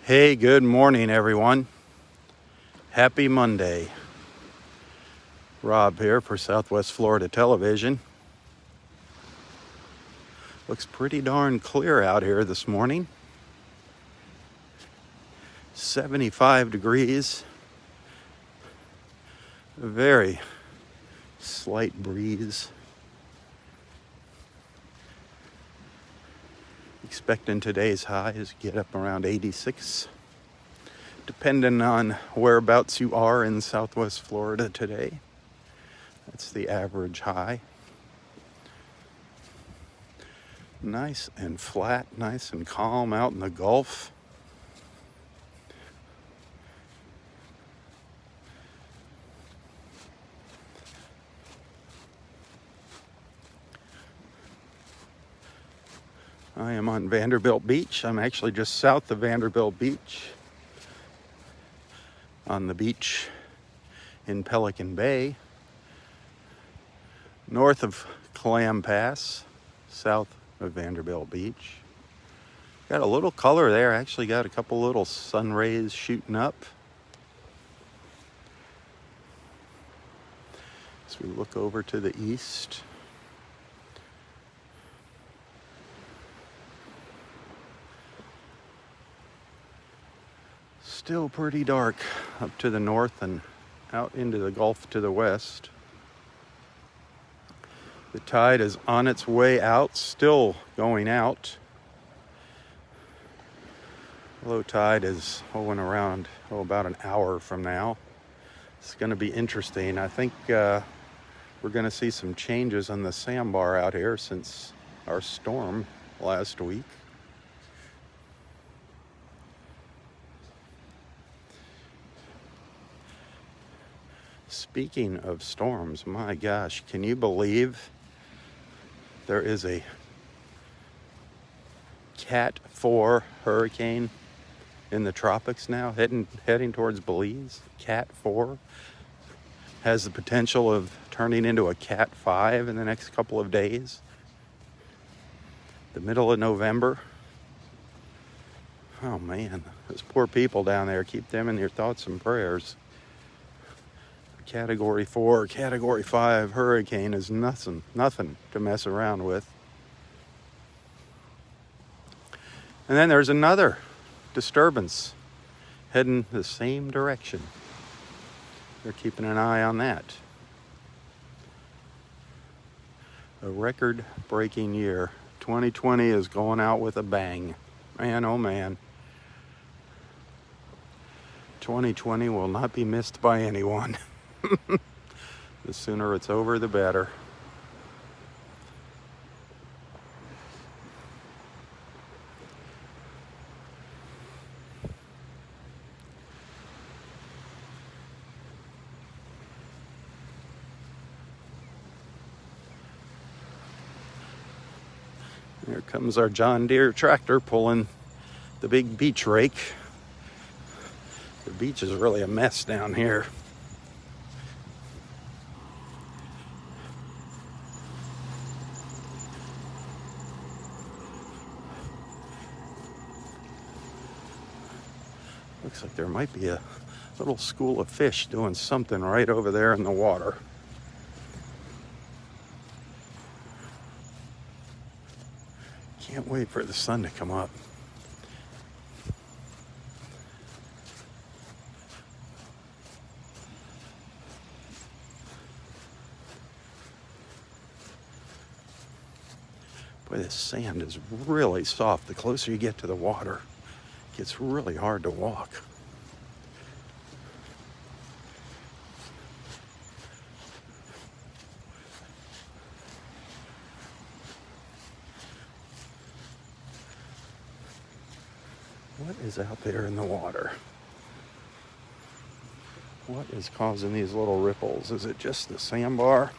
Hey, good morning, everyone. Happy Monday. Robb here for Southwest Florida Television. Looks pretty darn clear out here this morning. 75 degrees. A very slight breeze. Expecting today's highs get up around 86, depending on whereabouts you are in Southwest Florida today. That's the average high. Nice and flat, nice and calm out in the Gulf. I am on Vanderbilt Beach. I'm actually just south of Vanderbilt Beach, on the beach in Pelican Bay, north of Clam Pass, south of Vanderbilt Beach. Got a little color there. Actually got a couple little sun rays shooting up. As we look over to the east, still pretty dark up to the north and out into the Gulf to the west. The tide is on its way out, still going out. Low tide is in around about an hour from now. It's going to be interesting. I think we're going to see some changes on the sandbar out here since our storm last week. Speaking of storms, my gosh, can you believe there is a Cat 4 hurricane in the tropics now, heading towards Belize? Cat 4 has the potential of turning into a Cat 5 in the next couple of days. The middle of November. Oh man, those poor people down there, keep them in your thoughts and prayers. Category 4, Category 5 hurricane is nothing to mess around with. And then there's another disturbance heading the same direction. They're keeping an eye on that. A record-breaking year. 2020 is going out with a bang. Man, oh man. 2020 will not be missed by anyone. The sooner it's over, the better. Here comes our John Deere tractor pulling the big beach rake. The beach is really a mess down here. Looks like there might be a little school of fish doing something right over there in the water. Can't wait for the sun to come up. Boy, this sand is really soft. The closer you get to the water, it gets really hard to walk. What is out there in the water? What is causing these little ripples? Is it just the sandbar?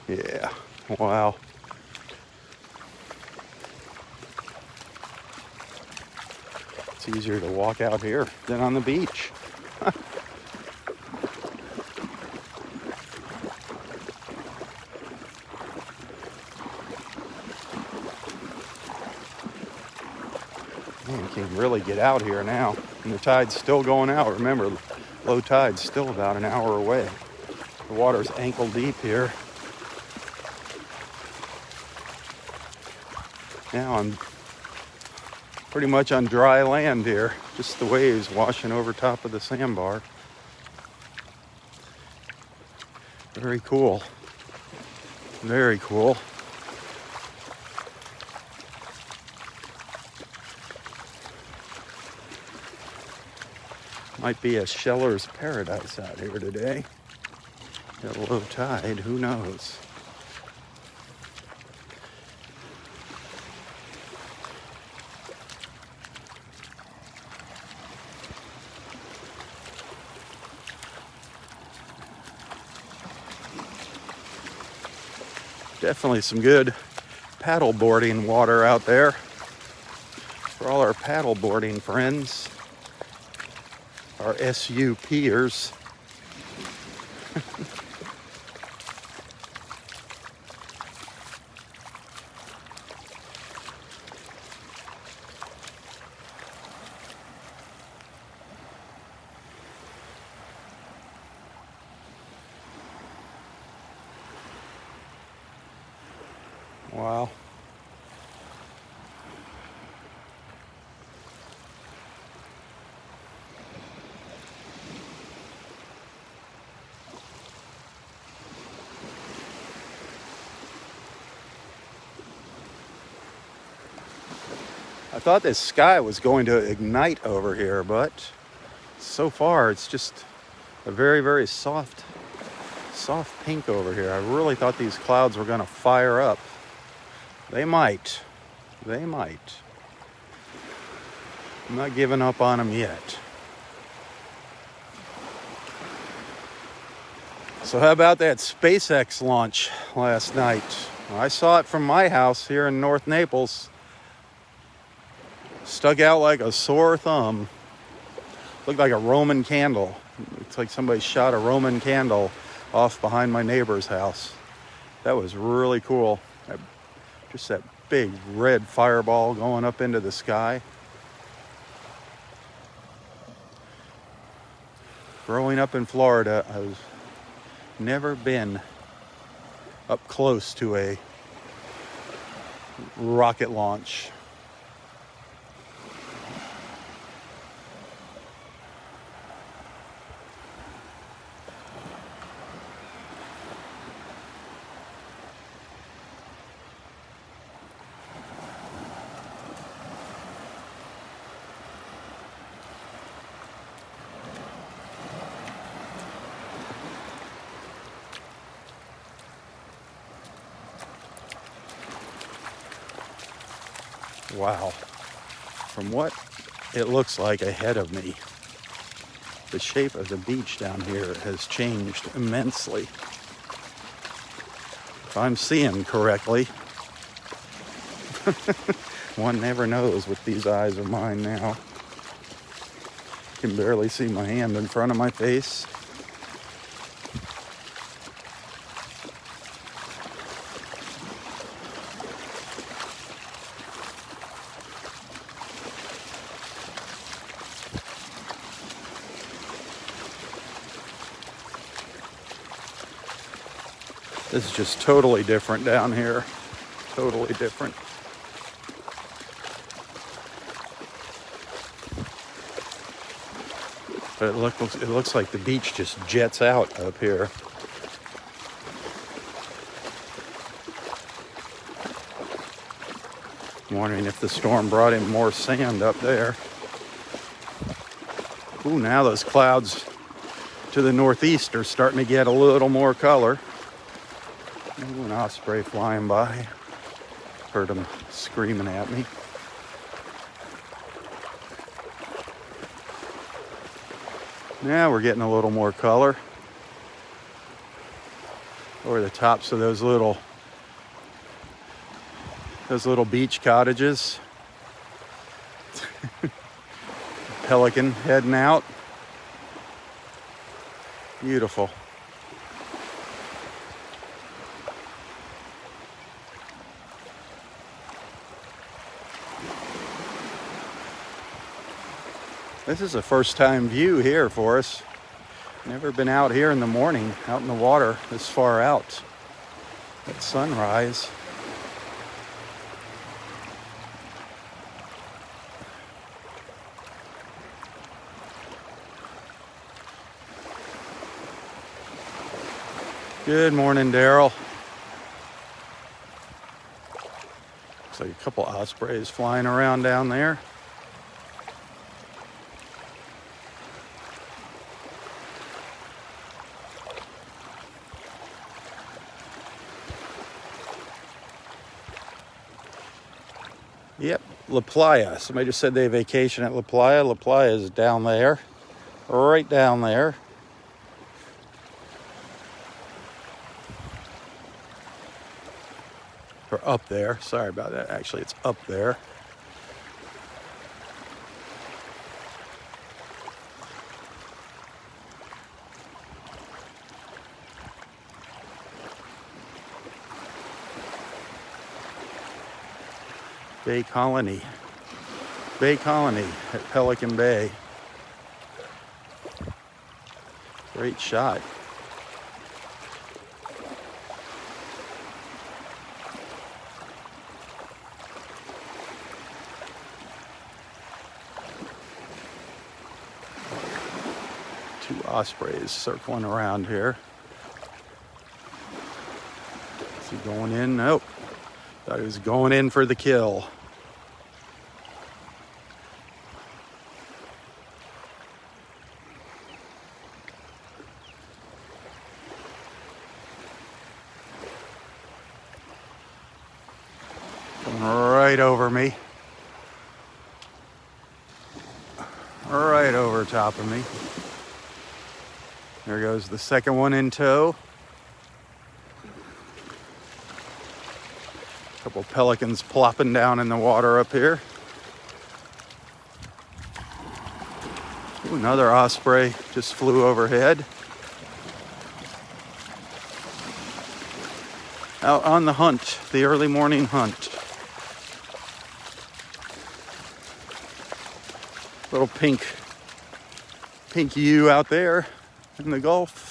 Yeah, wow. It's easier to walk out here than on the beach. can really get out here now. And the tide's still going out. Remember, low tide's still about an hour away. The water's ankle deep here. Now I'm pretty much on dry land here. Just the waves washing over top of the sandbar. Very cool. Very cool. Might be a sheller's paradise out here today. At low tide, who knows? Definitely some good paddle boarding water out there for all our paddle boarding friends, our SUPers. Wow. I thought this sky was going to ignite over here, but so far it's just a very, very soft pink over here. I really thought these clouds were going to fire up. They might. They might. I'm not giving up on them yet. So how about that Spacex launch last night? I saw it from my house here in North Naples. Stuck out like a sore thumb. Looked like a Roman candle. It's like somebody shot a Roman candle off behind my neighbor's house. That was really cool. Just that big red fireball going up into the sky. Growing up in Florida, I've never been up close to a rocket launch. Wow. From what it looks like ahead of me, the shape of the beach down here has changed immensely. If I'm seeing correctly, one never knows with these eyes of mine now. Can barely see my hand in front of my face. This is just totally different down here. Totally different. But it looks like the beach just jets out up here. I'm wondering if the storm brought in more sand up there. Ooh, now those clouds to the northeast are starting to get a little more color. Ooh, an osprey flying by. Heard him screaming at me. Now we're getting a little more color over the tops of those little beach cottages. Pelican heading out. Beautiful. This is a first time view here for us. Never been out here in the morning, out in the water this far out at sunrise. Good morning, Daryl. Looks like a couple ospreys flying around down there. Yep, La Playa. Somebody just said they vacation at La Playa. La Playa is down there, right down there. Or up there. Sorry about that. Actually, it's up there. Bay Colony at Pelican Bay. Great shot. Two ospreys circling around here. Is he going in? Nope. Thought he was going in for the kill. Coming right over me. Right over top of me. There goes the second one in tow. Couple pelicans plopping down in the water up here. Ooh, another osprey just flew overhead. Out on the hunt, the early morning hunt. Little pink ewe out there in the Gulf.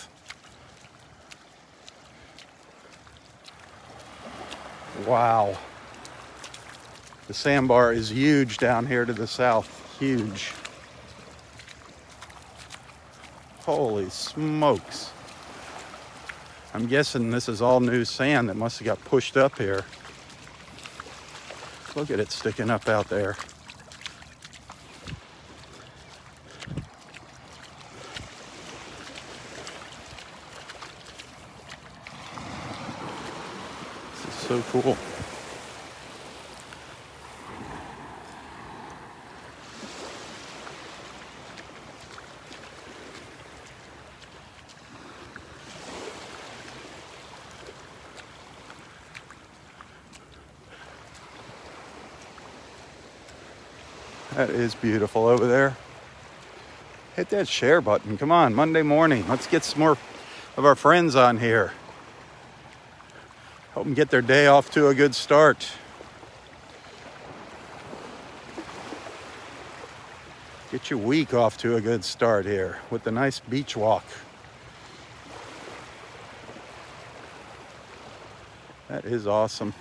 Wow. The sandbar is huge down here to the south. Huge. Holy smokes. I'm guessing this is all new sand that must have got pushed up here. Look at it sticking up out there. This is so cool. That is beautiful over there. Hit that share button. Come on, Monday morning. Let's get some more of our friends on here. Help them get their day off to a good start. Get your week off to a good start here with the nice beach walk. That is awesome.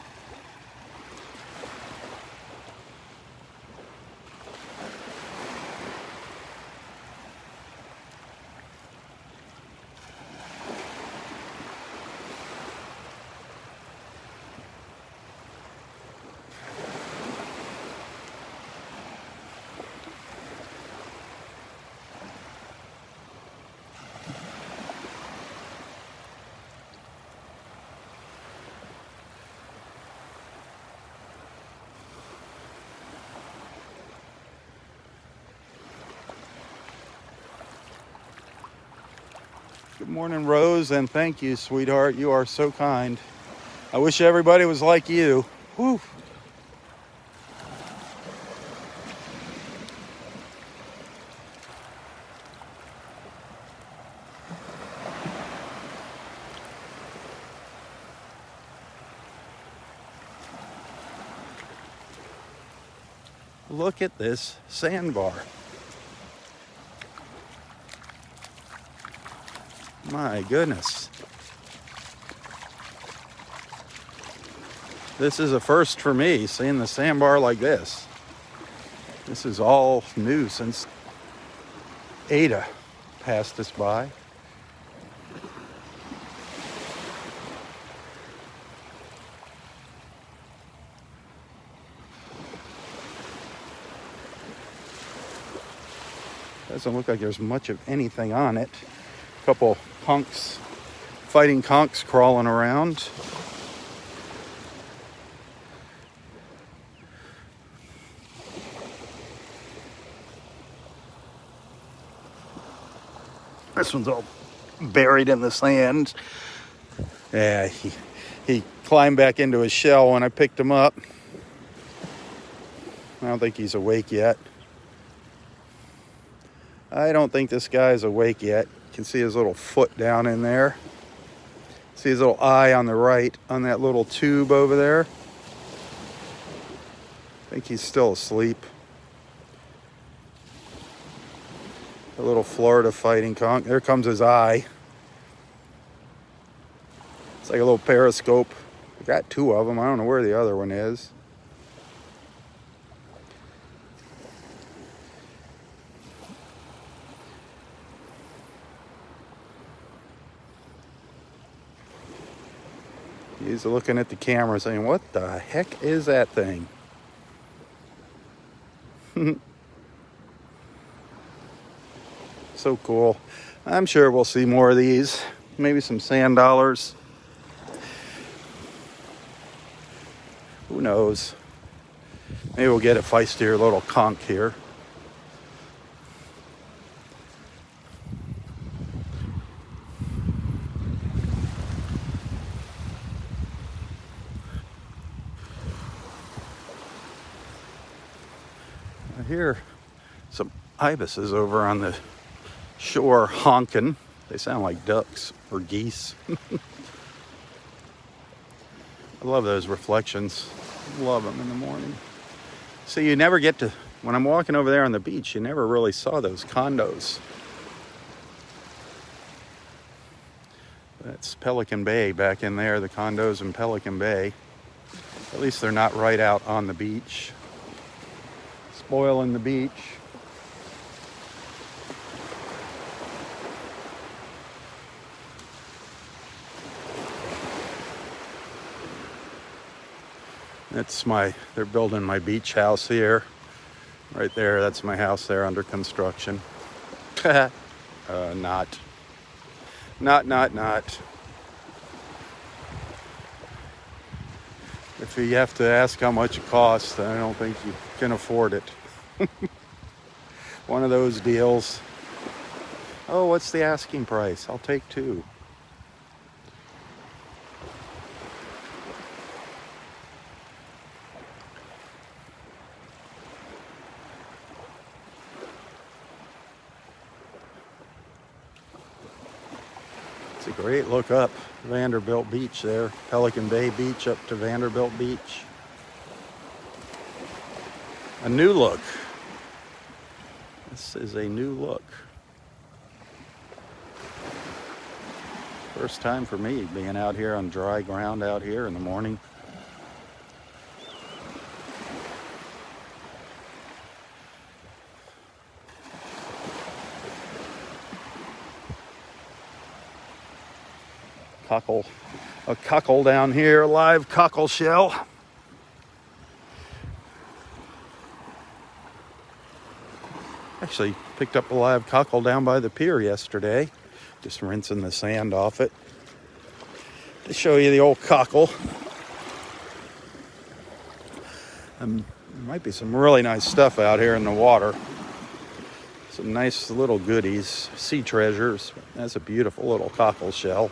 Good morning, Rose, and thank you, sweetheart. You are so kind. I wish everybody was like you. Whew. Look at this sandbar. My goodness. This is a first for me, seeing the sandbar like this. This is all new since Ada passed us by. Doesn't look like there's much of anything on it. A couple conchs, fighting conchs crawling around. This one's all buried in the sand. Yeah, he climbed back into his shell when I picked him up. I don't think he's awake yet. I don't think this guy's awake yet. You can see his little foot down in there. See his little eye on the right on that little tube over there. I think he's still asleep. A little Florida fighting conch. There comes his eye. It's like a little periscope. I got two of them. I don't know where the other one is. He's looking at the camera saying, what the heck is that thing? So cool. I'm sure we'll see more of these. Maybe some sand dollars. Who knows? Maybe we'll get a feistier little conch here. I hear some ibises over on the shore honking. They sound like ducks or geese. I love those reflections. Love them in the morning. So you never get to, when I'm walking over there on the beach, you never really saw those condos. That's Pelican Bay back in there, the condos in Pelican Bay. At least they're not right out on the beach, spoiling the beach. They're building my beach house here. Right there, that's my house there under construction. Not. If you have to ask how much it costs, then I don't think you can afford it. One of those deals. Oh, what's the asking price? I'll take two. It's a great look up Vanderbilt Beach there. Pelican Bay Beach up to Vanderbilt Beach. A new look. This is a new look. First time for me being out here on dry ground out here in the morning. A cockle down here, a live cockle shell. Actually picked up a live cockle down by the pier yesterday. Just rinsing the sand off it. To show you the old cockle. There might be some really nice stuff out here in the water. Some nice little goodies, sea treasures. That's a beautiful little cockle shell.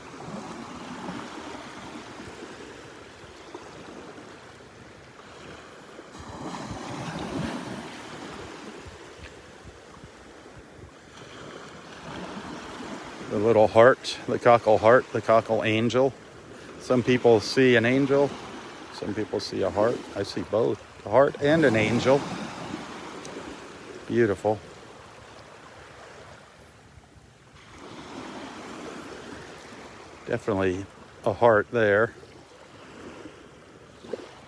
The little heart, the cockle angel. Some people see an angel, some people see a heart. I see both, a heart and an angel. Beautiful. Definitely a heart there.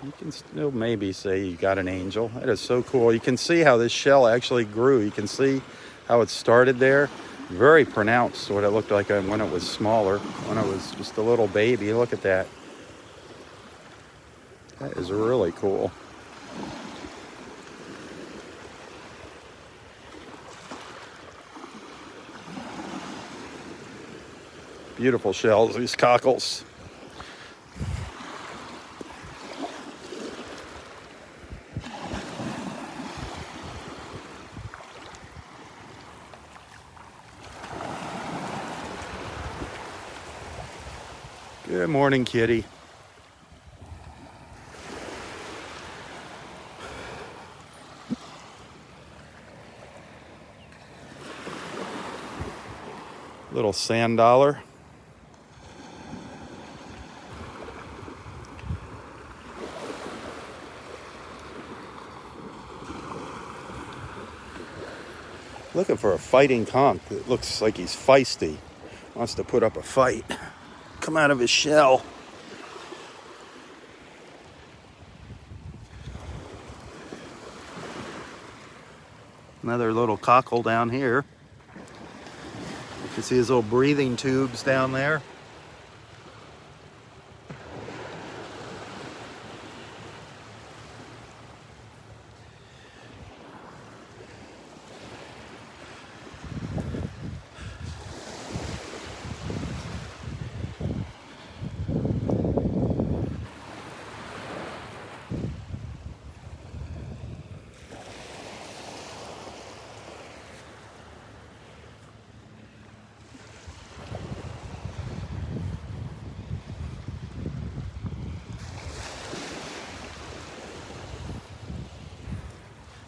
You can still maybe say you got an angel. That is so cool. You can see how this shell actually grew. You can see how it started there. Very pronounced what it looked like when it was smaller, when it was just a little baby. Look at that. That is really cool. Beautiful shells, these cockles. Good morning, kitty. Little sand dollar. Looking for a fighting conch. It looks like he's feisty. Wants to put up a fight. Come out of his shell. Another little cockle down here. You can see his little breathing tubes down there.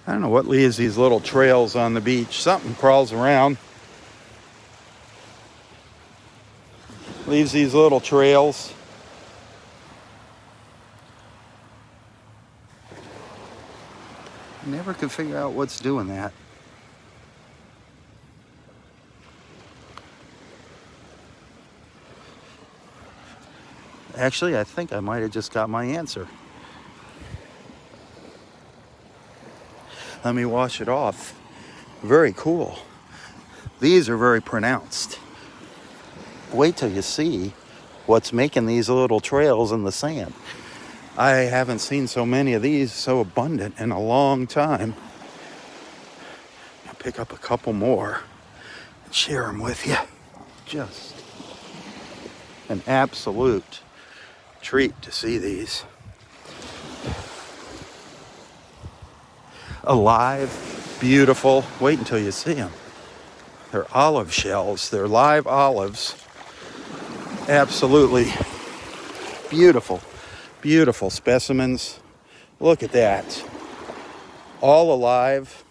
I don't know what leaves these little trails on the beach. Something crawls around. Leaves these little trails. Never could figure out what's doing that. Actually, I think I might have just got my answer. Let me wash it off. Very cool. These are very pronounced. Wait till you see what's making these little trails in the sand. I haven't seen so many of these so abundant in a long time. I'll pick up a couple more and share them with you. Just an absolute treat to see these. Alive, beautiful. Wait until you see them. They're olive shells. They're live olives. Absolutely beautiful, beautiful specimens. Look at that. All alive.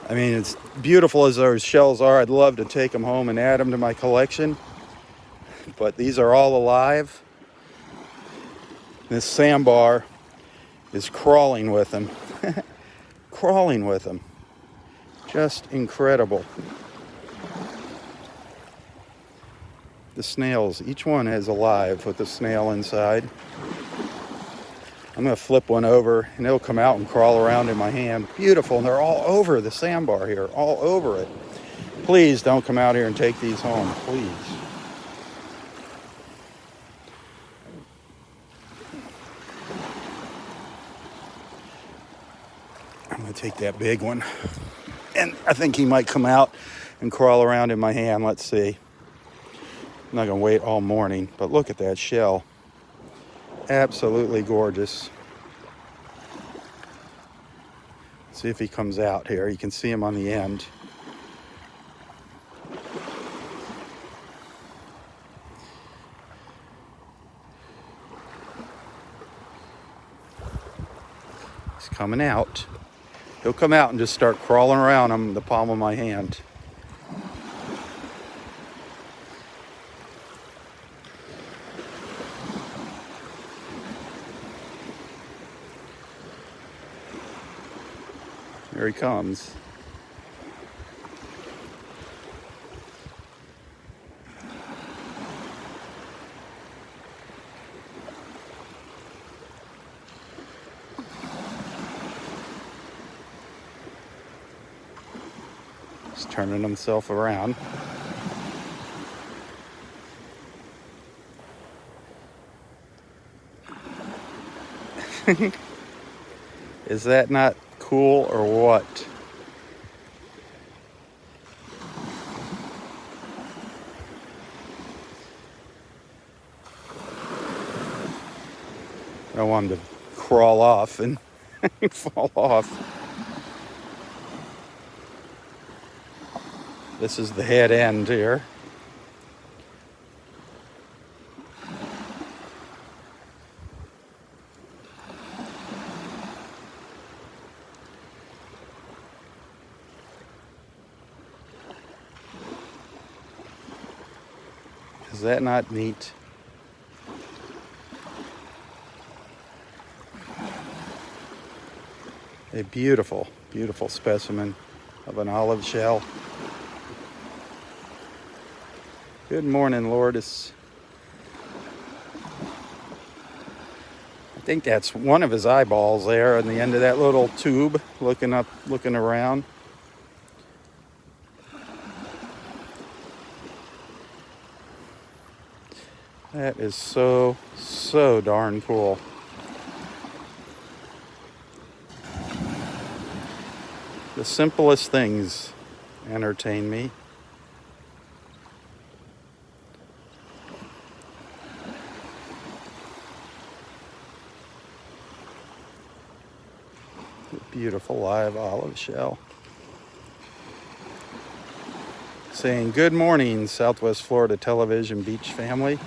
I mean, as beautiful as those shells are, I'd love to take them home and add them to my collection. But these are all alive. This sandbar is crawling with them. Crawling with them. Just incredible. The snails, each one is alive with the snail inside. I'm going to flip one over and it'll come out and crawl around in my hand. Beautiful, and they're all over the sandbar here, all over it. Please don't come out here and take these home, please. I'm going to take that big one. And I think he might come out and crawl around in my hand. Let's see. I'm not going to wait all morning, but look at that shell. Absolutely gorgeous. See if he comes out here. You can see him on the end. He's coming out. He'll come out and just start crawling around in the palm of my hand. Here he comes. He's turning himself around. Is that not cool or what? I don't want him to crawl off and fall off. This is the head end here. Is that not neat? A beautiful, beautiful specimen of an olive shell. Good morning, Lourdes. I think that's one of his eyeballs there on the end of that little tube, looking up, looking around. That is so darn cool. The simplest things entertain me. Beautiful live olive shell. Saying good morning, Southwest Florida Television Beach family.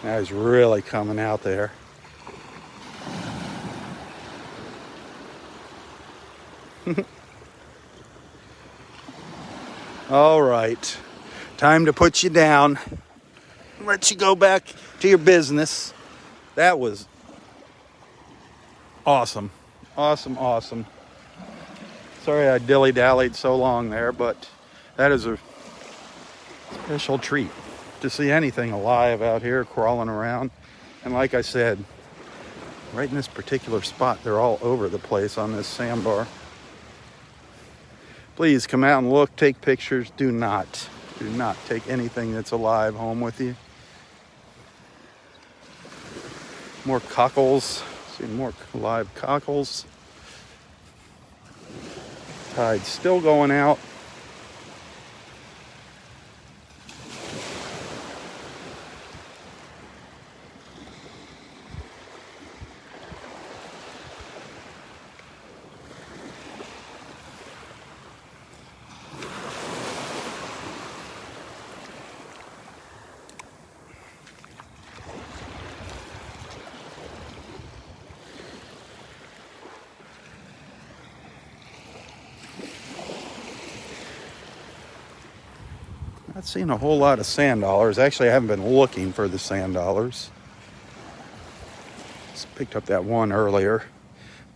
Now he's really coming out there. All right, time to put you down. Let you go back to your business. That was awesome. Awesome. Sorry I dilly-dallied so long there, but that is a special treat to see anything alive out here crawling around. And like I said, right in this particular spot, they're all over the place on this sandbar. Please come out and look, take pictures. Do not take anything that's alive home with you. More cockles. See more live cockles. Tide's still going out. Not seeing a whole lot of sand dollars. Actually, I haven't been looking for the sand dollars. Just picked up that one earlier.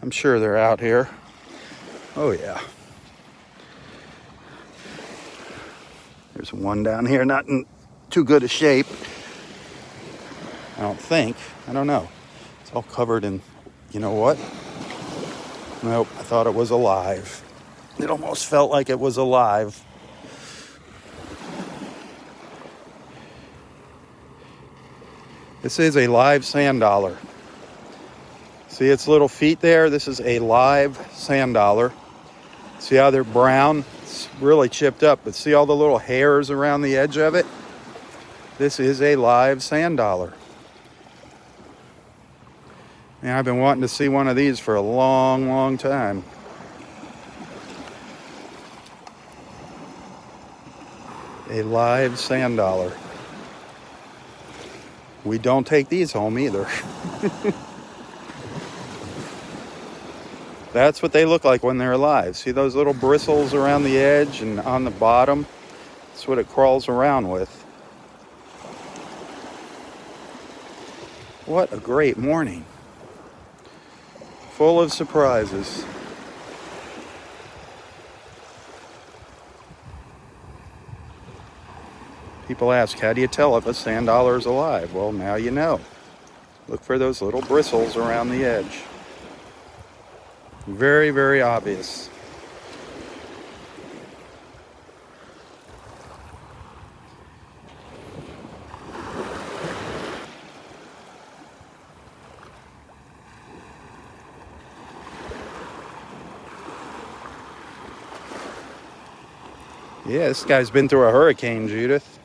I'm sure they're out here. Oh yeah. There's one down here, not in too good a shape. I don't think. I don't know. It's all covered in, you know what? Nope, I thought it was alive. It almost felt like it was alive. This is a live sand dollar. See its little feet there? This is a live sand dollar. See how they're brown? It's really chipped up, but see all the little hairs around the edge of it? This is a live sand dollar. And I've been wanting to see one of these for a long time. A live sand dollar. We don't take these home either. That's what they look like when they're alive. See those little bristles around the edge and on the bottom? That's what it crawls around with. What a great morning. Full of surprises. People ask, how do you tell if a sand dollar is alive? Well, now you know. Look for those little bristles around the edge. Very, very obvious. Yeah, this guy's been through a hurricane, Judith.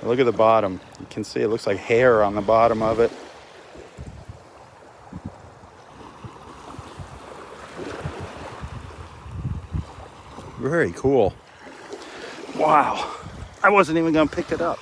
Look at the bottom. You can see it looks like hair on the bottom of it. Very cool. Wow. I wasn't even going to pick it up.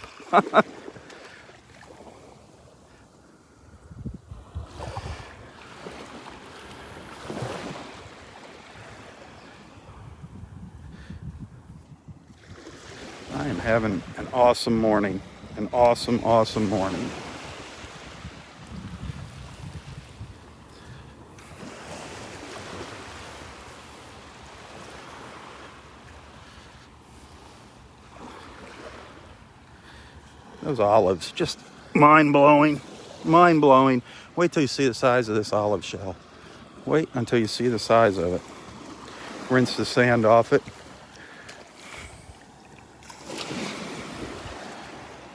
I am having an awesome morning. An awesome, awesome morning. Those olives, just mind-blowing. Mind-blowing. Wait till you see the size of this olive shell. Wait until you see the size of it. Rinse the sand off it.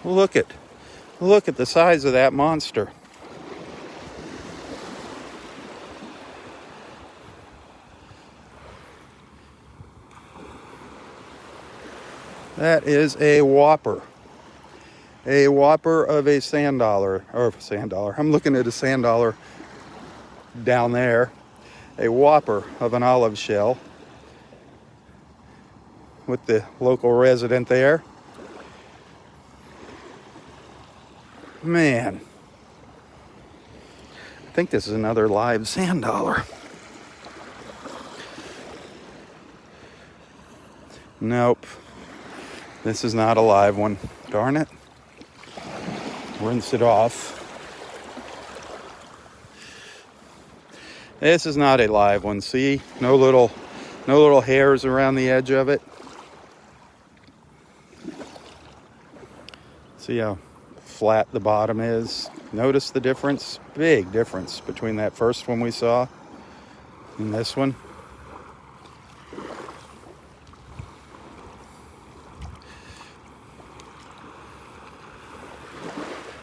Look at the size of that monster. That is a whopper. A whopper of a sand dollar, or sand dollar. I'm looking at a sand dollar down there. A whopper of an olive shell with the local resident there. Man, I think this is another live sand dollar. Nope, this is not a live one. Darn it. Rinse it off. This is not a live one. See, no little hairs around the edge of it. See how flat the bottom is. Notice the difference, big difference between that first one we saw and this one.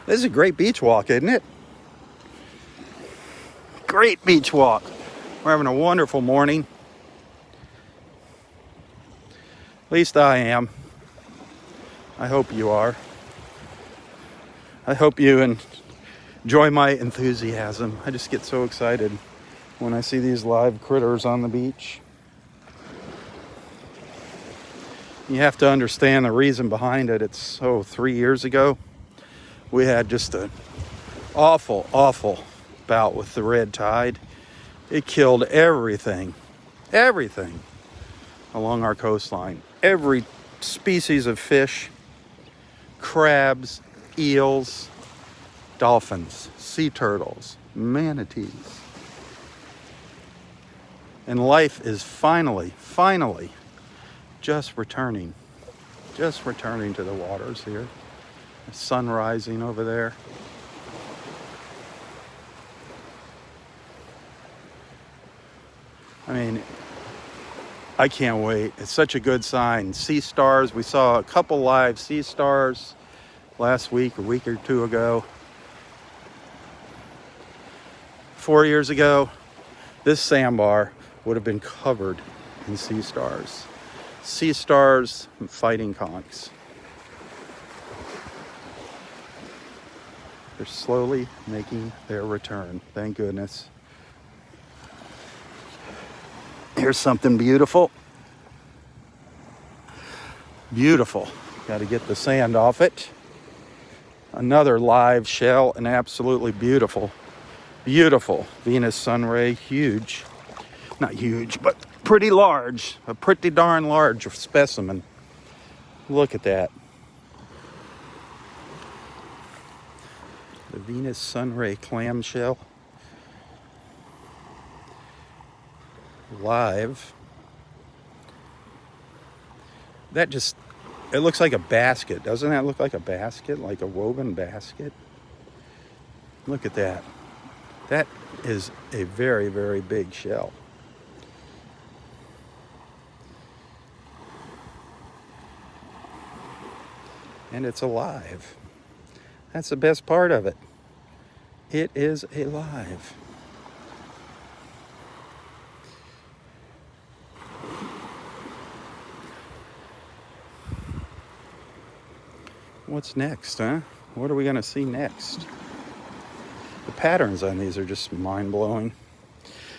This is a great beach walk, isn't it? Great beach walk. We're having a wonderful morning. At least I am. I hope you are. I hope you enjoy my enthusiasm. I just get so excited when I see these live critters on the beach. You have to understand the reason behind it. It's 3 years ago. We had just an awful, awful bout with the red tide. It killed everything along our coastline. Every species of fish, crabs, eels, dolphins, sea turtles, manatees. And life is finally just returning to the waters here. The sun rising over there. I mean, I can't wait. It's such a good sign. Sea stars, we saw a couple live sea stars last week, a week or two ago. 4 years ago, this sandbar would have been covered in sea stars. Sea stars and fighting conchs. They're slowly making their return. Thank goodness. Here's something beautiful. Beautiful. Got to get the sand off it. Another live shell, and absolutely beautiful. Beautiful Venus sunray. Huge. Not huge, but pretty large. A pretty darn large specimen. Look at that. The Venus sunray clamshell. Live. That just It looks like a basket. Doesn't that look like a basket? Like a woven basket? Look at that. That is a very, very big shell. And it's alive. That's the best part of it. It is alive. What's next, huh? What are we going to see next? The patterns on these are just mind-blowing.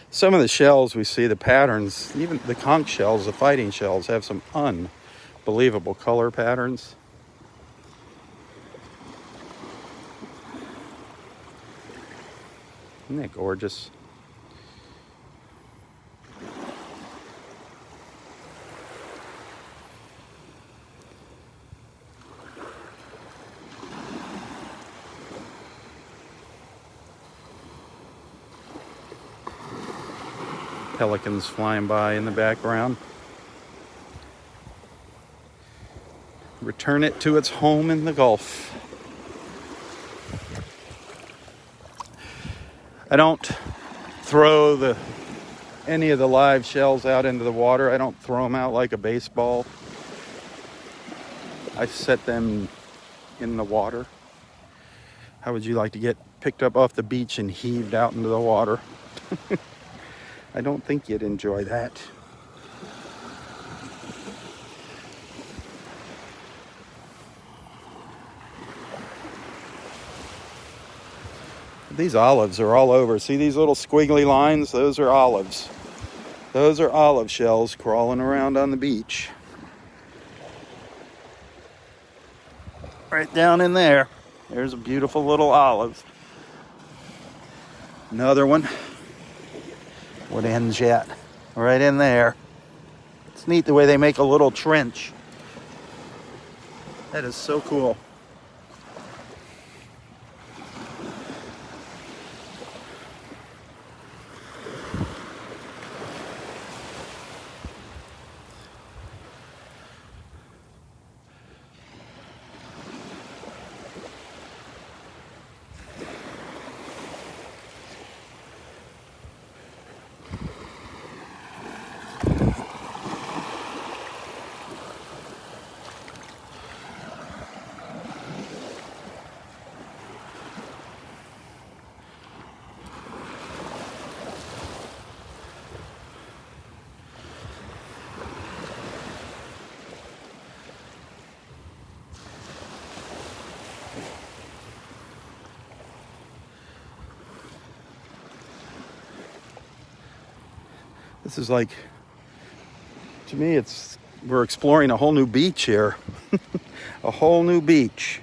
Some of the shells we see, the patterns, even the conch shells, the fighting shells, have some unbelievable color patterns. Isn't that gorgeous? Pelicans flying by in the background. Return it to its home in the Gulf. I don't throw any of the live shells out into the water. I don't throw them out like a baseball. I set them in the water. How would you like to get picked up off the beach and heaved out into the water? I don't think you'd enjoy that. These olives are all over. See these little squiggly lines? Those are olives. Those are olive shells crawling around on the beach. Right down in there. There's a beautiful little olive. Another one. What ends yet? Right in there. It's neat the way they make a little trench. That is so cool. This is like, to me, we're exploring a whole new beach here. A whole new beach.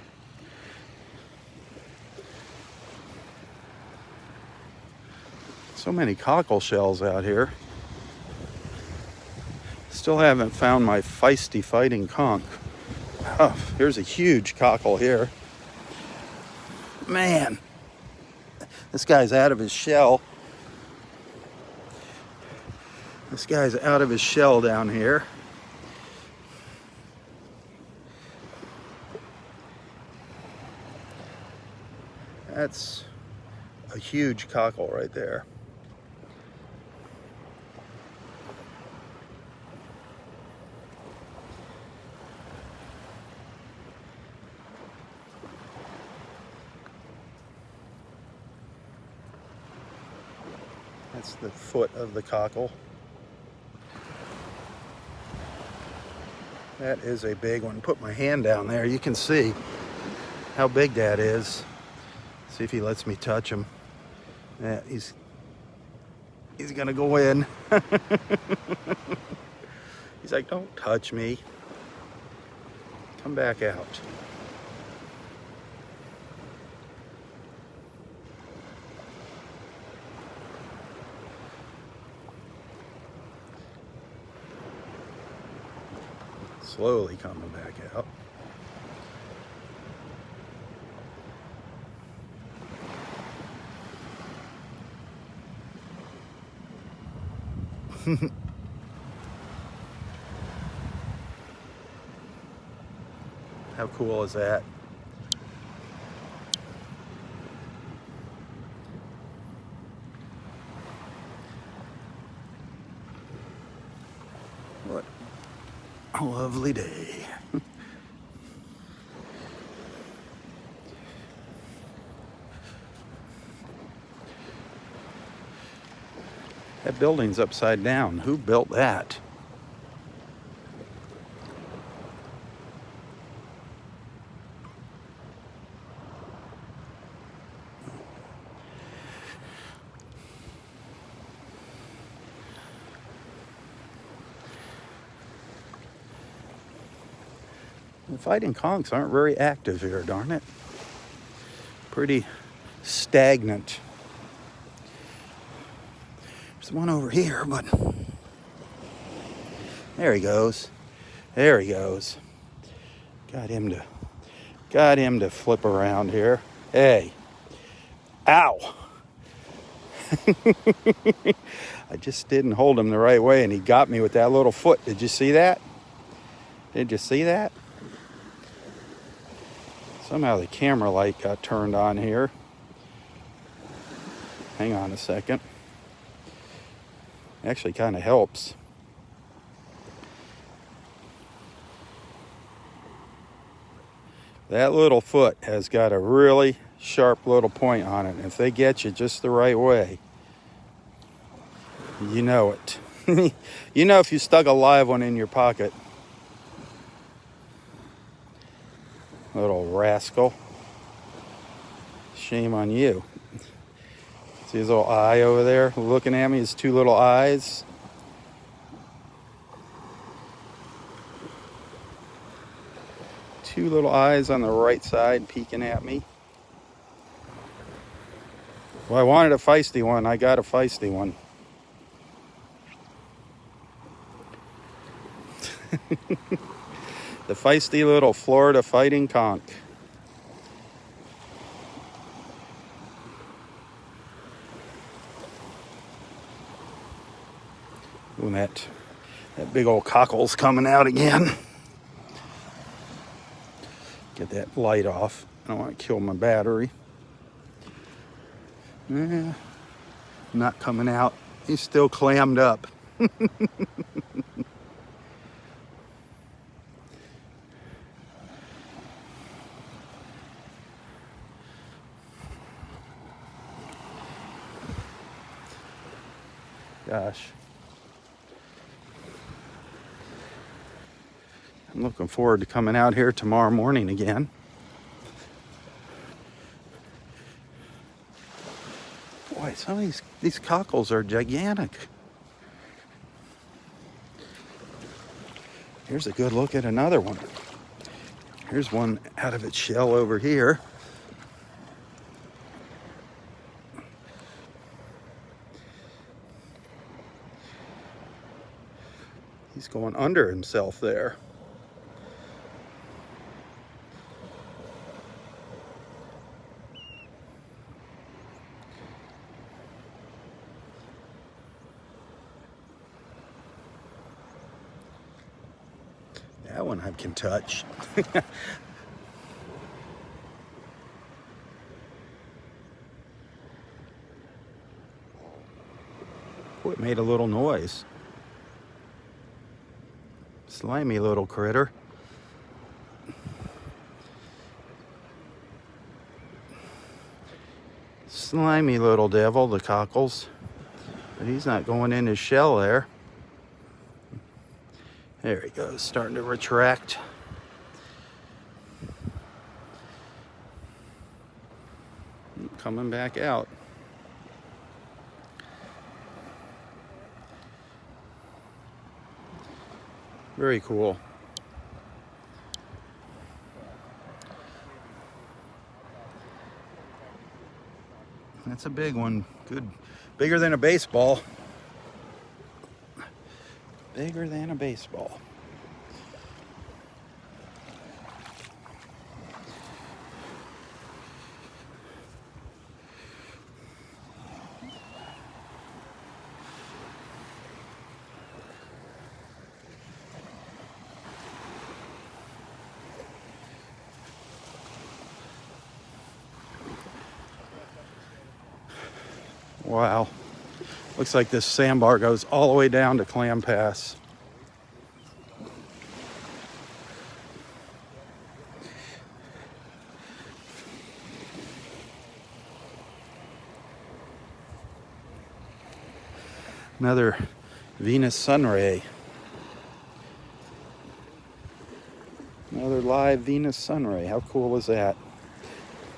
So many cockle shells out here. Still haven't found my feisty fighting conch. Oh, here's a huge cockle here. Man, this guy's out of his shell. This guy's out of his shell down here. That's a huge cockle right there. That's the foot of the cockle. That is a big one. Put my hand down there. You can see how big that is. See if he lets me touch him. Yeah, he's gonna go in. He's like, don't touch me. Come back out. Slowly coming back out. How cool is that? What a lovely day. That building's upside down. Who built that? The fighting conchs aren't very active here, darn it. Pretty stagnant. There's one over here, but there he goes. There he goes. Got him to flip around here. Hey. Ow. I just didn't hold him the right way, and he got me with that little foot. Did you see that? Did you see that? Somehow the camera light got turned on here. Hang on a second. Actually kind of helps. That little foot has got a really sharp little point on it. And if they get you just the right way, you know it. You know if you stuck a live one in your pocket. Little rascal. Shame on you. See his little eye over there looking at me? His two little eyes. Two little eyes on the right side peeking at me. Well, I wanted a feisty one. I got a feisty one. The feisty little Florida fighting conch. Ooh, that big old cockle's coming out again. Get that light off. I don't want to kill my battery. Not coming out. He's still clammed up. Gosh. I'm looking forward to coming out here tomorrow morning again. Boy, some of these cockles are gigantic. Here's a good look at another one. Here's one out of its shell over here. He's going under himself there. That one I can touch. Oh, it made a little noise. Slimy little critter. Slimy little devil, the cockles. But he's not going in his shell there. There he goes, starting to retract. Coming back out. Very cool. That's a big one. Good. Bigger than a baseball. Bigger than a baseball. Wow. Looks like this sandbar goes all the way down to Clam Pass. Another Venus sunray. Another live Venus sunray. How cool is that?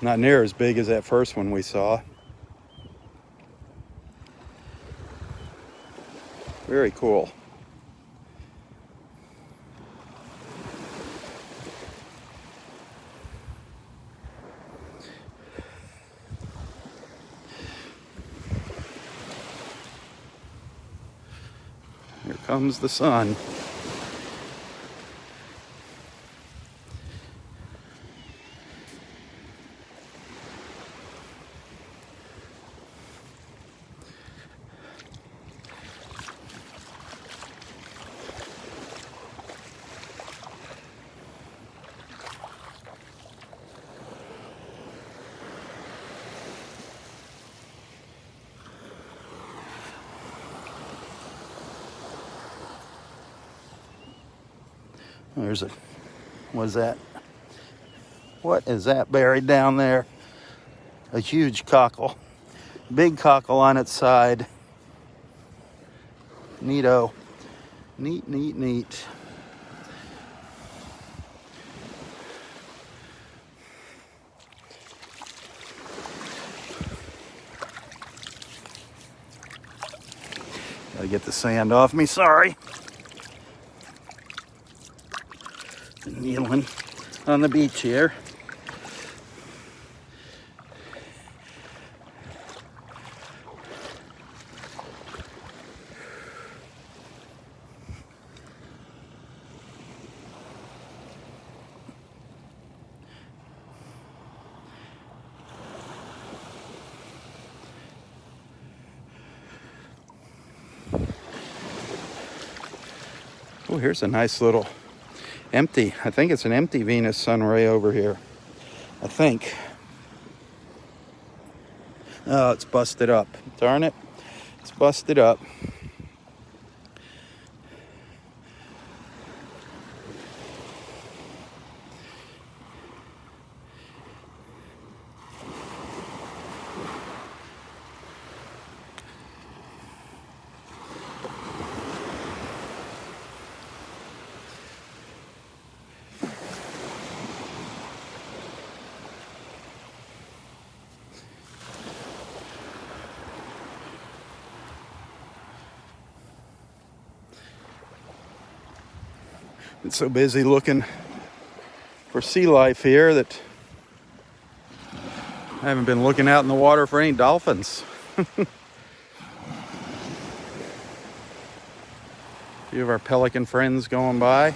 Not near as big as that first one we saw. Very cool. Here comes the sun. There's a, what is that? What is that buried down there? A huge cockle. Big cockle on its side. Neato. Neat, neat, neat. Gotta get the sand off me, sorry. Kneeling on the beach here. Oh, here's a nice little empty, I think it's an empty Venus sunray over here. I think. Oh, it's busted up. Darn it. It's busted up. Been so busy looking for sea life here that I haven't been looking out in the water for any dolphins. A few of our pelican friends going by.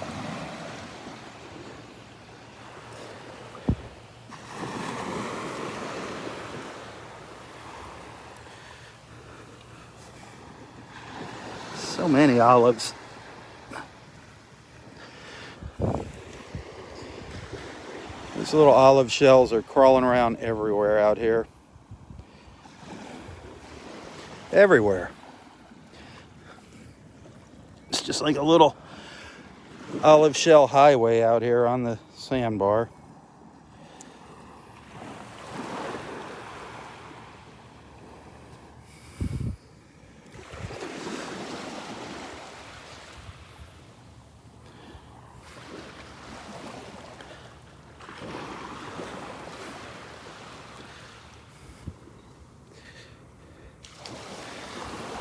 So many olives. These little olive shells are crawling around everywhere out here. Everywhere. It's just like a little olive shell highway out here on the sandbar.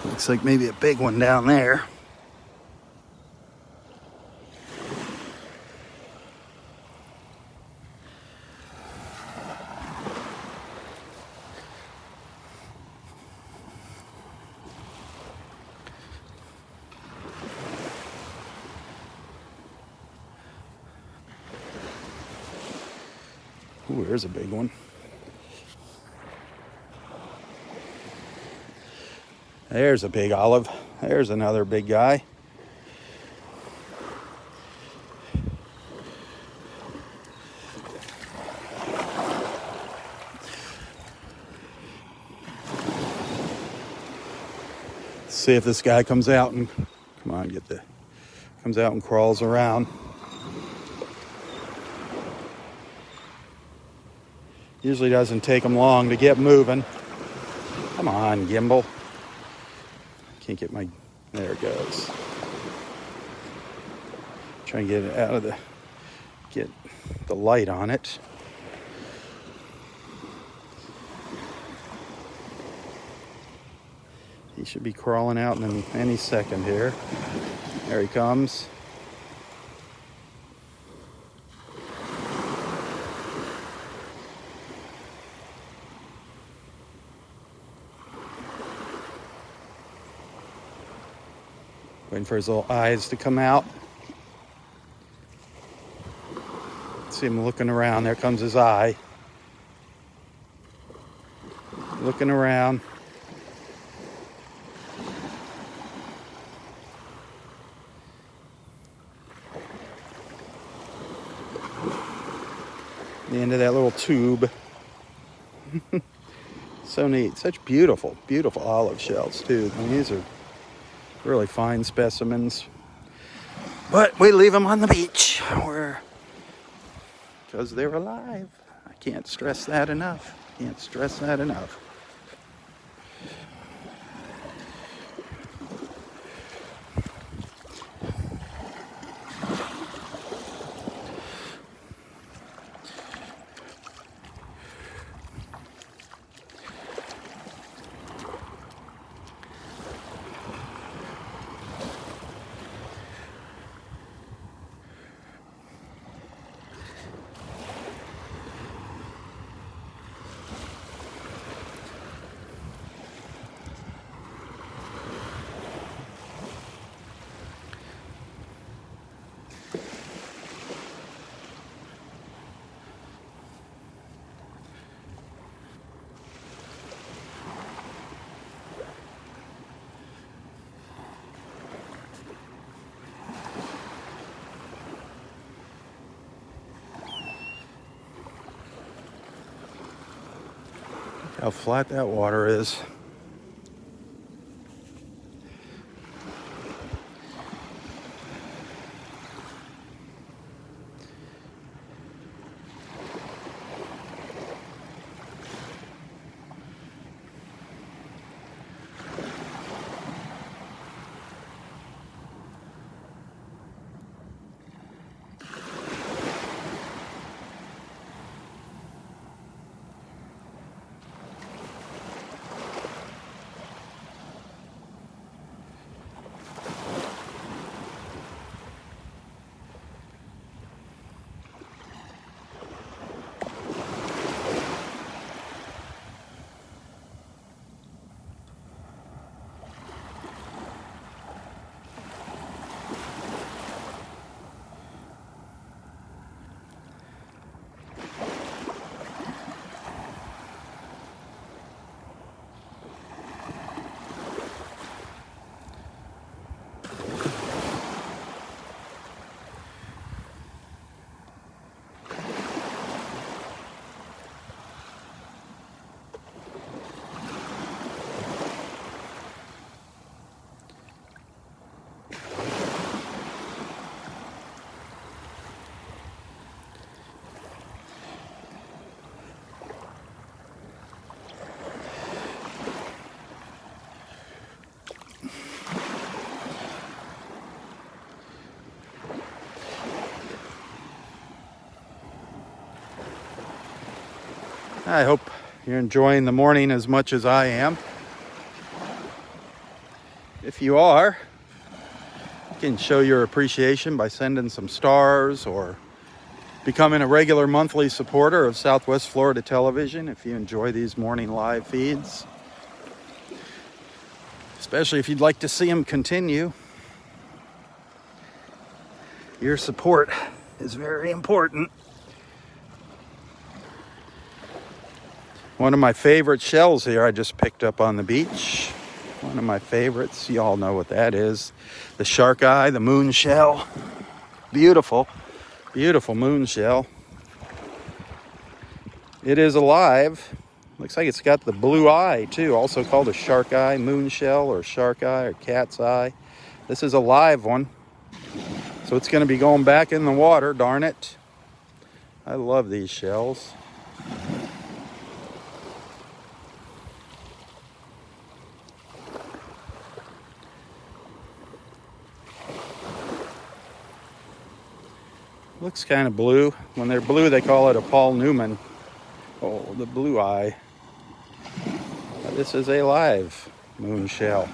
Looks like maybe a big one down there. Ooh, there's a big one. There's a big olive. There's another big guy. See if this guy comes out and, come on, comes out and crawls around. Usually doesn't take them long to get moving. Come on, gimbal. Can't get my, there it goes. Try and get it out of get the light on it. He should be crawling out in any second here. There he comes. Waiting for his little eyes to come out. See him looking around. There comes his eye. Looking around. The end of that little tube. So neat. Such beautiful, beautiful olive shells, too. I mean, these are really fine specimens. But we leave them on the beach because they're alive. I can't stress that enough. Can't stress that enough. How flat that water is. I hope you're enjoying the morning as much as I am. If you are, you can show your appreciation by sending some stars or becoming a regular monthly supporter of Southwest Florida Television if you enjoy these morning live feeds. Especially if you'd like to see them continue. Your support is very important. One of my favorite shells here I just picked up on the beach. One of my favorites. You all know what that is. The shark eye, the moon shell. Beautiful, beautiful moon shell. It is alive. Looks like it's got the blue eye too, also called a shark eye, moon shell, or shark eye, or cat's eye. This is a live one, so it's going to be going back in the water, darn it. I love these shells. Looks kind of blue. When they're blue, they call it a Paul Newman. Oh, the blue eye. This is a live moon shell.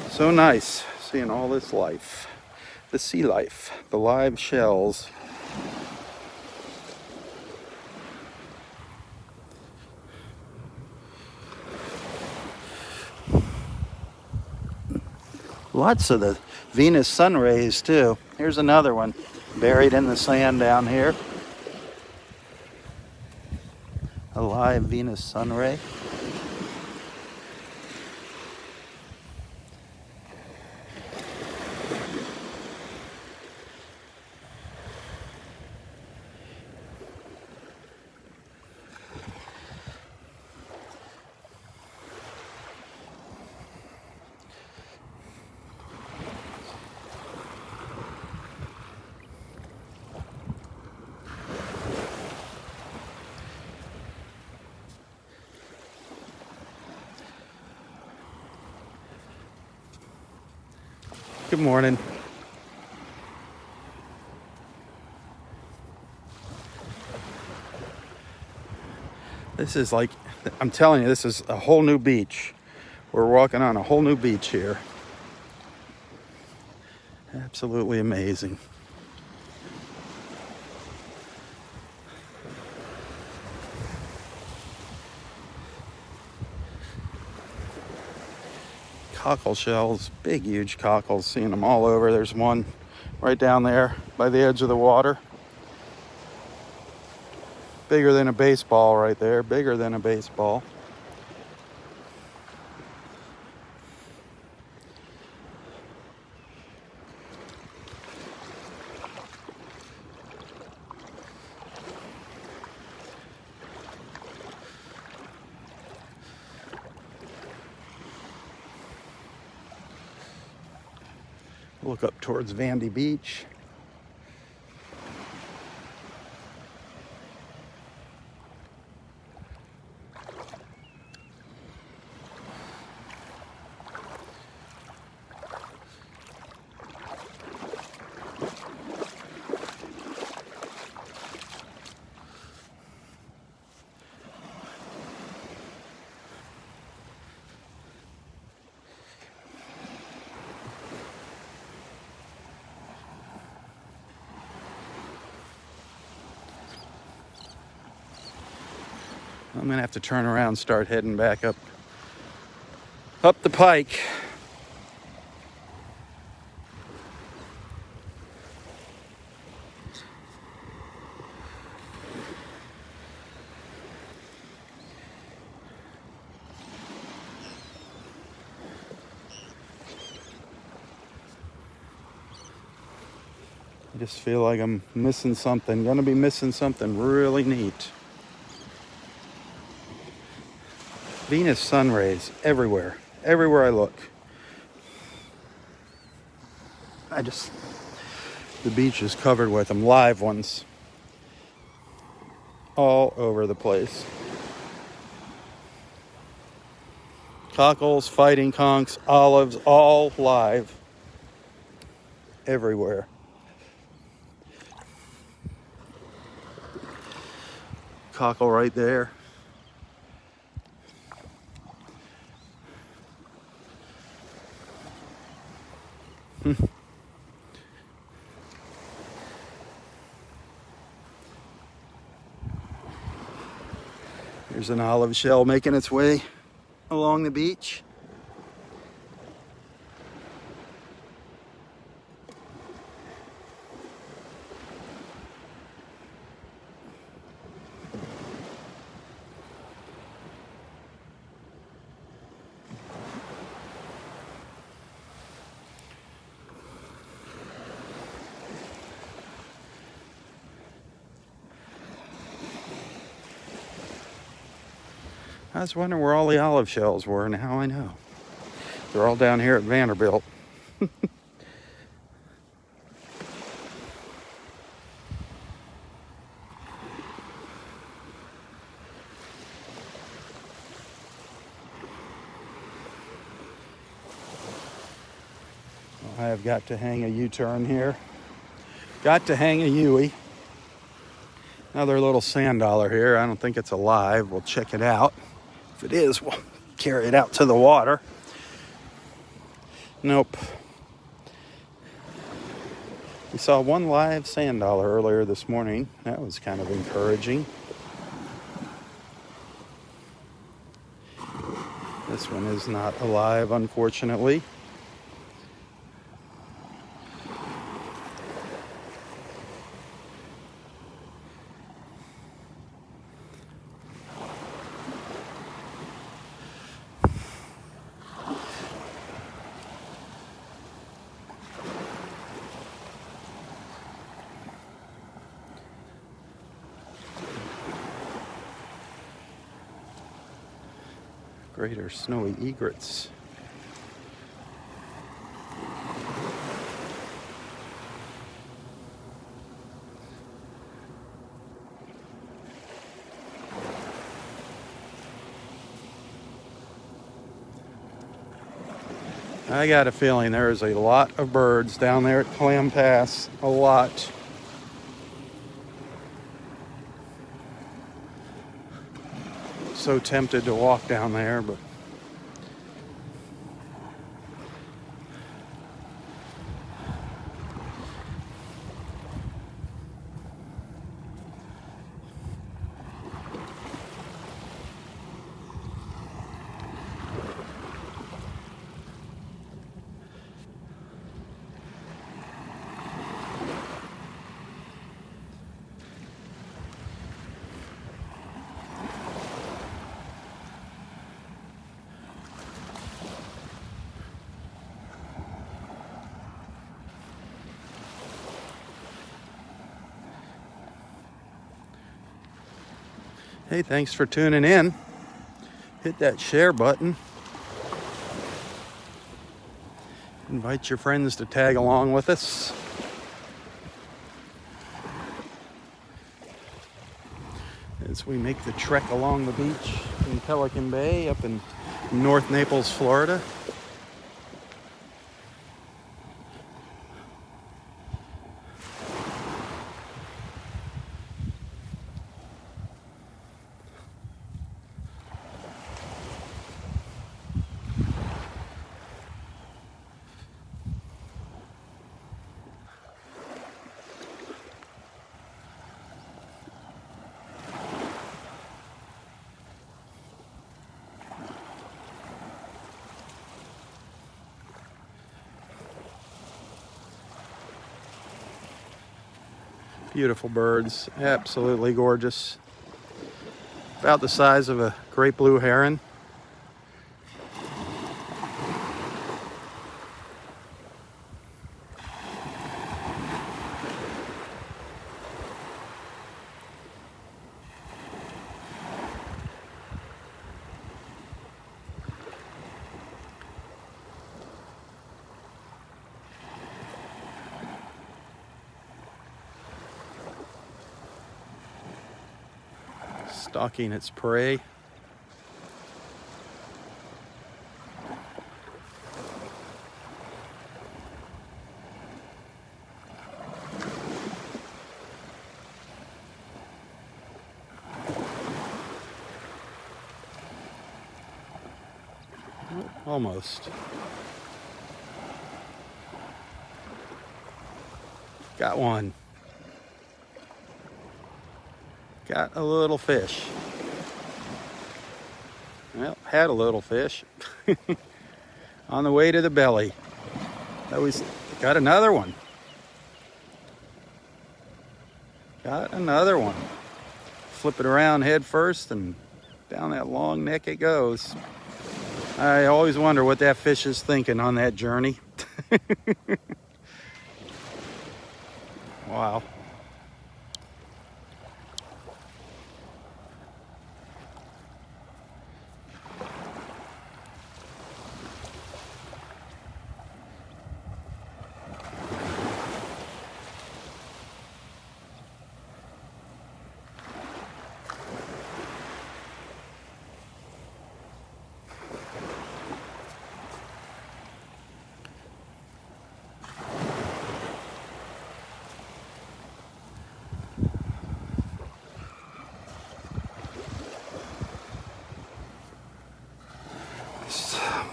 So nice seeing all this life. The sea life, the live shells. Lots of the Venus sun rays too. Here's another one buried in the sand down here. A live Venus sun ray. Good morning. This is like, I'm telling you, this is a whole new beach. We're walking on a whole new beach here. Absolutely amazing. Cockle shells, big, huge cockles, seeing them all over. There's one right down there by the edge of the water. Bigger than a baseball right there, bigger than a baseball. Look up towards Vandy Beach. I'm gonna have to turn around and start heading back up the pike. I just feel like I'm missing something. Gonna be missing something really neat. Venus sun rays everywhere. Everywhere I look. The beach is covered with them, live ones. All over the place. Cockles, fighting conchs, olives, all live. Everywhere. Cockle right there. There's an olive shell making its way along the beach. I was wondering where all the olive shells were, and now I know. They're all down here at Vanderbilt. I have got to hang a U-turn here. Got to hang a Yui. Another little sand dollar here. I don't think it's alive. We'll check it out. If it is, we'll carry it out to the water. Nope. We saw one live sand dollar earlier this morning. That was kind of encouraging. This one is not alive, unfortunately. Greater snowy egrets. I got a feeling there is a lot of birds down there at Clam Pass. A lot. So tempted to walk down there, but hey, thanks for tuning in. Hit that share button. Invite your friends to tag along with us. As we make the trek along the beach in Pelican Bay up in North Naples, Florida. Beautiful birds, absolutely gorgeous. About the size of a great blue heron. Stalking its prey. Almost. Got one. Got a little fish. Well, had a little fish. On the way to the belly. Always got another one. Got another one. Flip it around head first and down that long neck it goes. I always wonder what that fish is thinking on that journey. Wow.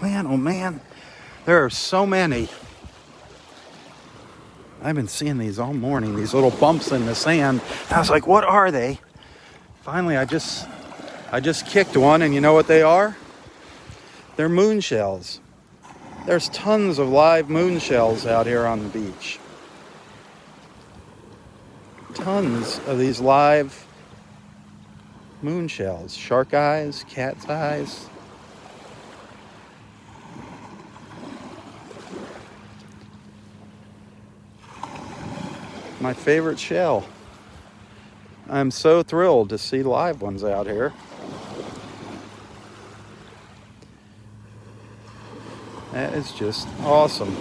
Man, oh man, there are so many. I've been seeing these all morning, these little bumps in the sand. I was like, what are they? Finally, I just kicked one, and you know what they are? They're moon shells. There's tons of live moon shells out here on the beach. Tons of these live moon shells. Shark eyes, cat's eyes. My favorite shell. I'm so thrilled to see live ones out here. That is just awesome.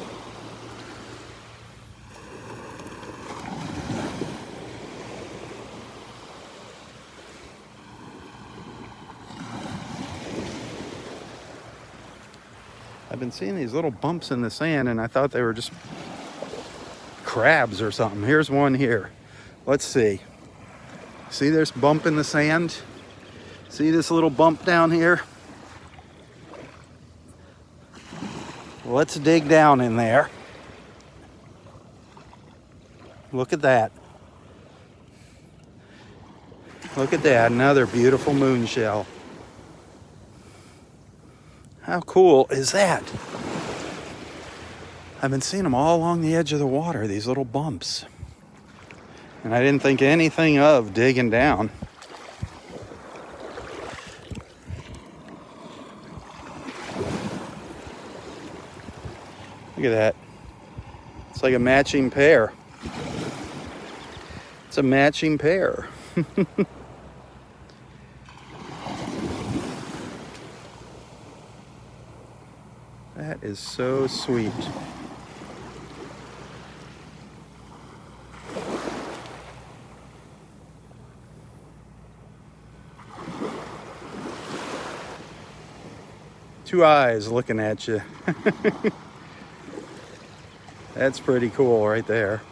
I've been seeing these little bumps in the sand, and I thought they were just crabs or something. Here's one here. Let's see. See this bump in the sand? See this little bump down here? Let's dig down in there. Look at that. Look at that, another beautiful moon shell. How cool is that? I've been seeing them all along the edge of the water, these little bumps. And I didn't think anything of digging down. Look at that. It's like a matching pair. It's a matching pair. That is so sweet. Two eyes looking at you. That's pretty cool right there.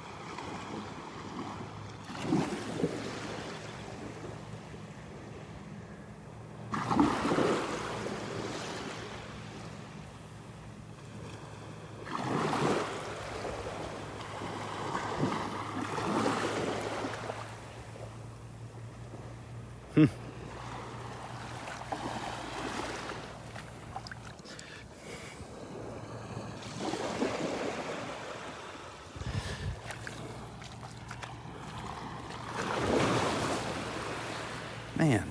Man,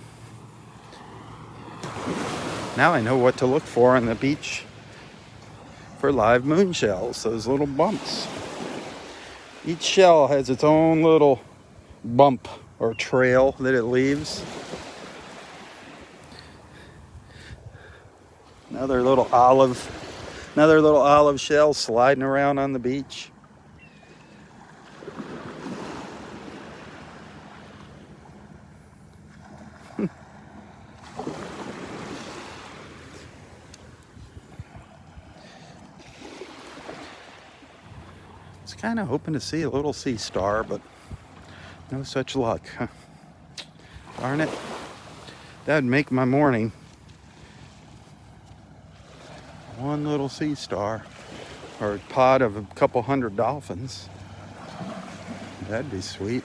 now I know what to look for on the beach for live moon shells, those little bumps. Each shell has its own little bump or trail that it leaves. Another little olive shell sliding around on the beach. Kind of hoping to see a little sea star, but no such luck. Darn it. That'd make my morning. One little sea star, or a pod of a couple hundred dolphins. That'd be sweet.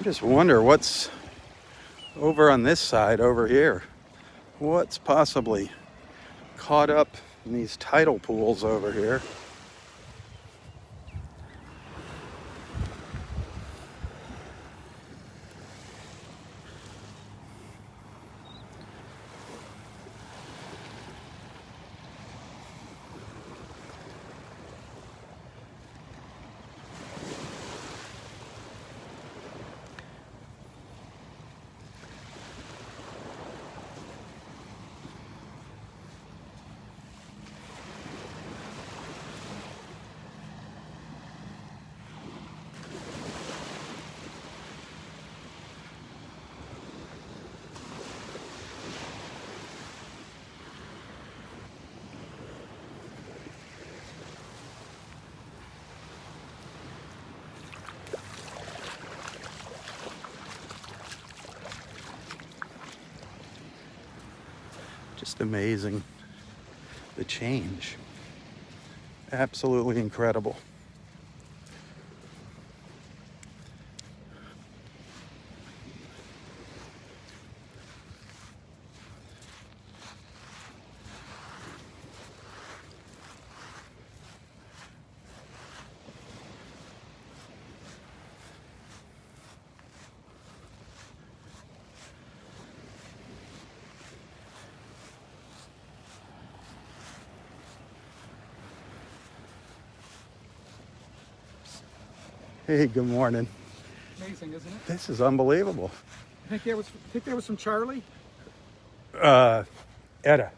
Just wonder what's over on this side over here. What's possibly caught up in these tidal pools over here? Just amazing. The change. Absolutely incredible. Hey, good morning. Amazing, isn't it? This is unbelievable. Think that was from Charlie? Ada.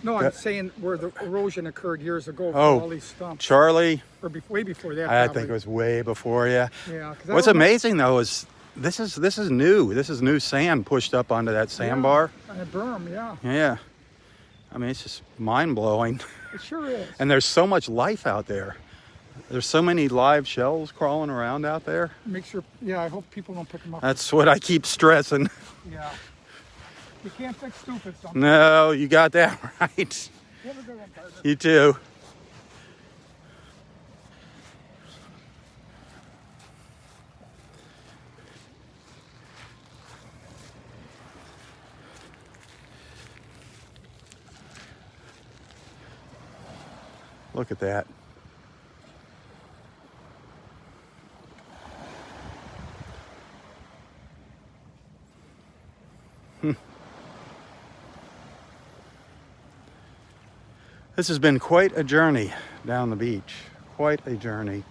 No, I'm saying where the erosion occurred years ago for Oh, all these stumps. Charlie. Or way before that. I probably. think it was way before, yeah. Yeah. What's amazing though is this is new. This is new sand pushed up onto that sandbar. And a berm, yeah. Yeah. I mean, it's just mind blowing. It sure is. And there's so much life out there. There's so many live shells crawling around out there. Make sure, yeah, I hope people don't pick them up. That's what I keep stressing. Yeah. You can't fix stupid sometimes. No, you got that right. Have a good one, partner. You too. Look at that. This has been quite a journey down the beach. Quite a journey.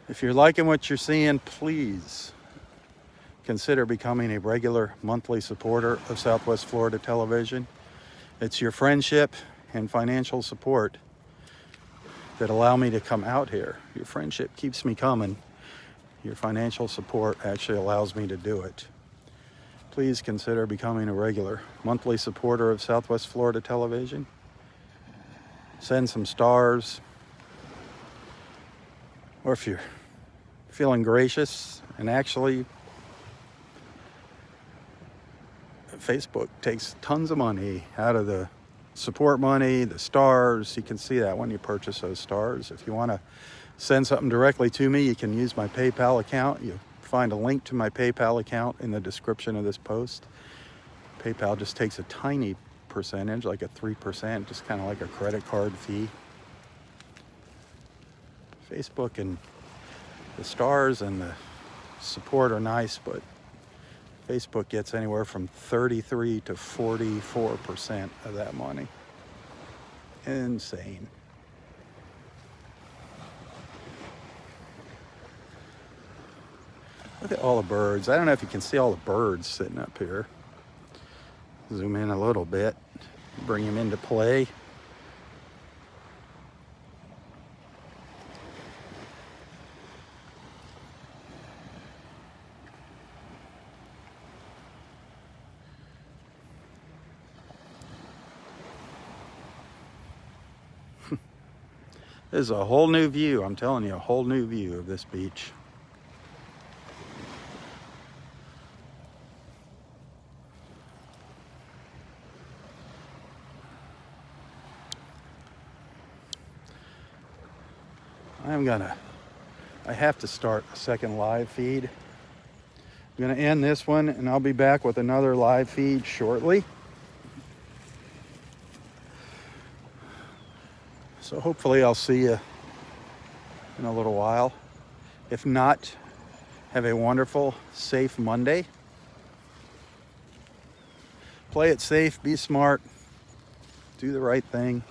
If you're liking what you're seeing, please consider becoming a regular monthly supporter of Southwest Florida Television. It's your friendship and financial support that allow me to come out here. Your friendship keeps me coming. Your financial support actually allows me to do it. Please consider becoming a regular monthly supporter of Southwest Florida Television. Send some stars. Or if you're feeling gracious, and actually Facebook takes tons of money out of the support money, the stars. You can see that when you purchase those stars. If you want to send something directly to me, you can use my PayPal account. You find a link to my PayPal account in the description of this post. PayPal just takes a tiny percentage, like a 3%, just kind of like a credit card fee. Facebook and the stars and the support are nice, but Facebook gets anywhere from 33 to 44% of that money. Insane. Look at all the birds. I don't know if you can see all the birds sitting up here. Zoom in a little bit, bring them into play. This is a whole new view. I'm telling you, a whole new view of this beach. I have to start a second live feed. I'm gonna end this one and I'll be back with another live feed shortly. So hopefully I'll see you in a little while. If not, have a wonderful, safe Monday. Play it safe, be smart, do the right thing,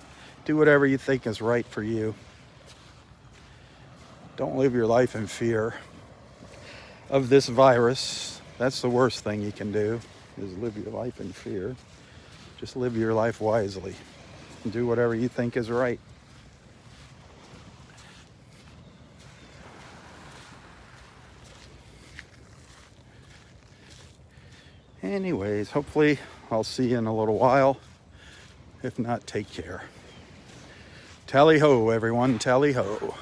do whatever you think is right for you. Don't live your life in fear of this virus. That's the worst thing you can do, is live your life in fear. Just live your life wisely and do whatever you think is right. Anyways, hopefully I'll see you in a little while. If not, take care. Tally ho, everyone, tally ho.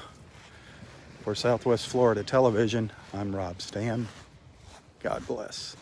For Southwest Florida Television, I'm Robb Stan. God bless.